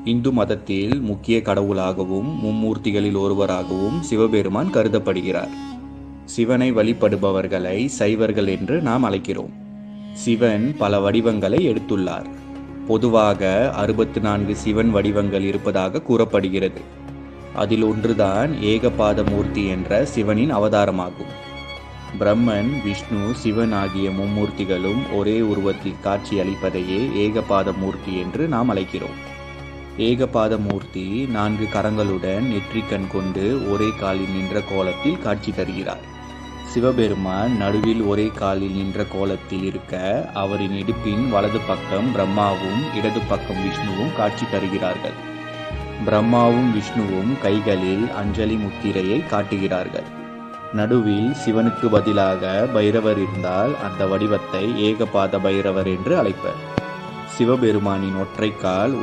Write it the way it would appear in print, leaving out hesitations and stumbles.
இந்து மதத்தில் முக்கிய கடவுளாகவும் மும்மூர்த்திகளில் ஒருவராகவும் சிவபெருமான் கருதப்படுகிறார். சிவனை வழிபடுபவர்களை சைவர்கள் என்று நாம் அழைக்கிறோம். சிவன் பல வடிவங்களை எடுத்துள்ளார். பொதுவாக 64 சிவன் வடிவங்கள் இருப்பதாக கூறப்படுகிறது. அதில் ஒன்றுதான் ஏகபாத மூர்த்தி என்ற சிவனின் அவதாரமாகும். பிரம்மன், விஷ்ணு, சிவன் ஆகிய மும்மூர்த்திகளும் ஒரே உருவத்தில் காட்சி அளிப்பதையே ஏகபாத மூர்த்தி என்று நாம் அழைக்கிறோம். ஏகபாத மூர்த்தி 4 கரங்களுடன் நெற்றிக்கண் கொண்டு ஒரே காலில் நின்ற கோலத்தில் காட்சி தருகிறார். சிவபெருமான் நடுவில் ஒரே காலில் நின்ற கோலத்தில் இருக்க, அவரின் இடுப்பின் வலது பக்கம் பிரம்மாவும் இடது பக்கம் விஷ்ணுவும் காட்சி தருகிறார்கள். பிரம்மாவும் விஷ்ணுவும் கைகளில் அஞ்சலி முத்திரையை காட்டுகிறார்கள். நடுவில் சிவனுக்கு பதிலாக பைரவர் இருந்தால் அந்த வடிவத்தை ஏகபாத பைரவர் என்று அழைப்பர். சிவபெருமானின் ஒற்றைக்கால்